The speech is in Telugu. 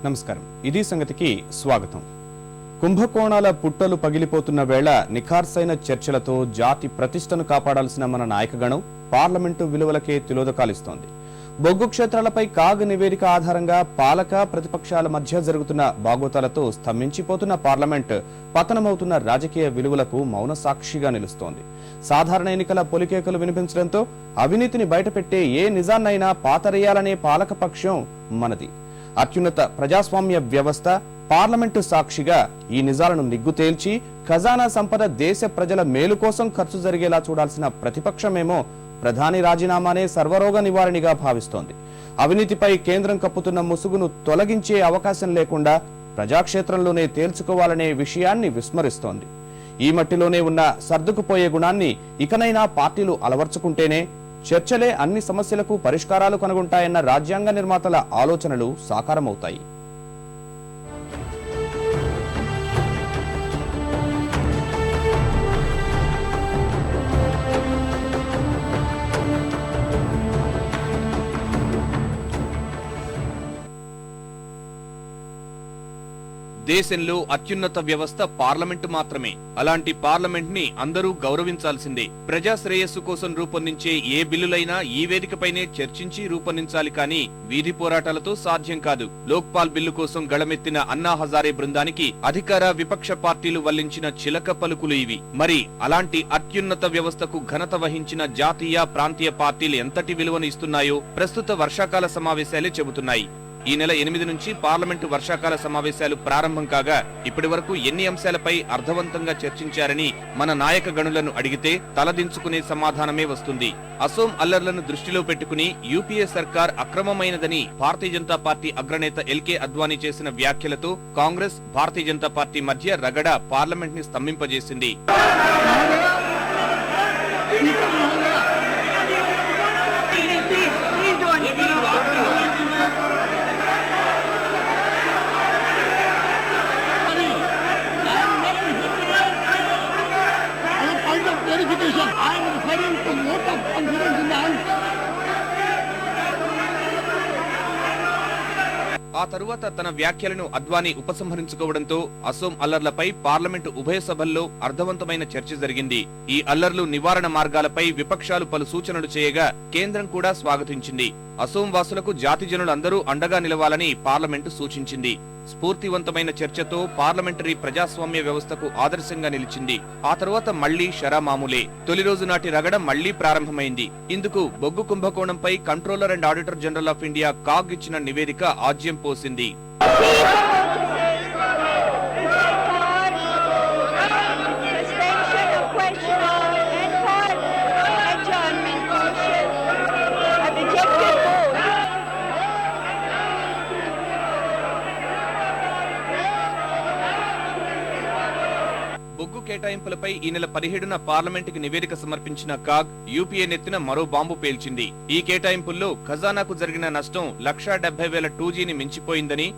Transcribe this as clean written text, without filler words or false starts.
నమస్కారం. ఇది సంగతికి స్వాగతం. కుంభకోణాల పుట్టలు పగిలిపోతున్న వేళ నిఖార్సైన చర్చలతో జాతి ప్రతిష్టను కాపాడాల్సిన మన నాయకగణం పార్లమెంటు విలువలకే తిలోదకాలిస్తోంది. బొగ్గు క్షేత్రాలపై కాగ్ నివేదిక ఆధారంగా పాలక ప్రతిపక్షాల మధ్య జరుగుతున్న బాగోతాలతో స్తంభించిపోతున్న పార్లమెంట్ పతనమవుతున్న రాజకీయ విలువలకు మౌన సాక్షిగా నిలుస్తోంది. సాధారణ ఎన్నికల పొలికేకలు వినిపించడంతో అవినీతిని బయటపెట్టే ఏ నిజాన్నైనా పాతరేయాలనే పాలకపక్షం మనది. అత్యున్నత ప్రజాస్వామ్య వ్యవస్థ పార్లమెంటు సాక్షిగా ఈ నిజాలను నిగ్గు తేల్చి ఖజానా సంపద దేశ ప్రజల మేలు కోసం ఖర్చు జరిగేలా చూడాల్సిన ప్రతిపక్షమేమో ప్రధాని రాజీనామానే సర్వరోగ నివారణగా భావిస్తోంది. అవినీతిపై కేంద్రం కప్పుతున్న ముసుగును తొలగించే అవకాశం లేకుండా ప్రజాక్షేత్రంలోనే తేల్చుకోవాలనే విషయాన్ని విస్మరిస్తోంది. ఈ మట్టిలోనే ఉన్న సర్దుకుపోయే గుణాన్ని ఇకనైనా పార్టీలు అలవర్చుకుంటేనే చర్చలే అన్ని సమస్యలకు పరిష్కారాలు కనుగొంటాయన్న రాజ్యాంగ నిర్మాతల ఆలోచనలు సాకారమవుతాయి. దేశంలో అత్యున్నత వ్యవస్థ పార్లమెంటు మాత్రమే. అలాంటి పార్లమెంట్ ని అందరూ గౌరవించాల్సిందే. ప్రజా శ్రేయస్సు కోసం రూపొందించే ఏ బిల్లులైనా ఈ వేదికపైనే చర్చించి రూపొందించాలి కానీ వీధి పోరాటాలతో సాధ్యం కాదు. లోక్పాల్ బిల్లు కోసం గళమెత్తిన అన్నా హజారే బృందానికి అధికార విపక్ష పార్టీలు వల్లించిన చిలక పలుకులు ఇవి. మరి అలాంటి అత్యున్నత వ్యవస్థకు ఘనత వహించిన జాతీయ ప్రాంతీయ పార్టీలు ఎంతటి విలువను ఇస్తున్నాయో ప్రస్తుత వర్షాకాల సమావేశాలే చెబుతున్నాయి. ఈ నెల 8 నుంచి పార్లమెంటు వర్షాకాల సమావేశాలు ప్రారంభం కాగా ఇప్పటి వరకు ఎన్ని అంశాలపై అర్థవంతంగా చర్చించారని మన నాయక గణులను అడిగితే తలదించుకునే సమాధానమే వస్తుంది. అసోం అల్లర్లను దృష్టిలో పెట్టుకుని యూపీఏ సర్కార్ అక్రమమైనదని భారతీయ జనతా పార్టీ అగ్రనేత ఎల్కే అద్వానీ చేసిన వ్యాఖ్యలతో కాంగ్రెస్ భారతీయ జనతా పార్టీ మధ్య రగడ పార్లమెంట్ ని స్తంభింపజేసింది. ఆ తరువాత తన వ్యాఖ్యలను అద్వానీ ఉపసంహరించుకోవడంతో అసోం అల్లర్లపై పార్లమెంటు ఉభయ సభల్లో అర్థవంతమైన చర్చ జరిగింది. ఈ అల్లర్లు నివారణ మార్గాలపై విపక్షాలు పలు సూచనలు చేయగా కేంద్రం కూడా స్వాగతించింది. అసోం వాసులకు జాతి జనులందరూ అండగా నిలవాలని పార్లమెంటు సూచించింది. స్ఫూర్తివంతమైన చర్చతో పార్లమెంటరీ ప్రజాస్వామ్య వ్యవస్థకు ఆదర్శంగా నిలిచింది. ఆ తరువాత మళ్లీ షరామామూలే. తొలి రోజు నాటి రగడ మళ్లీ ప్రారంభమైంది. ఇందుకు బొగ్గు కుంభకోణంపై controller and auditor general of India CAG ఇచ్చిన నివేదిక ఆజ్యం పోసింది. బొగ్గు కేటాయింపులపై ఈ నెల 17న పార్లమెంటుకి నివేదిక సమర్పించిన కాగ్ యూపీఏ నెత్తిన మరో బాంబు పేల్చింది. ఈ కేటాయింపుల్లో ఖజానాకు జరిగిన నష్టం 1,70,000 2Gని మించిపోయిందని,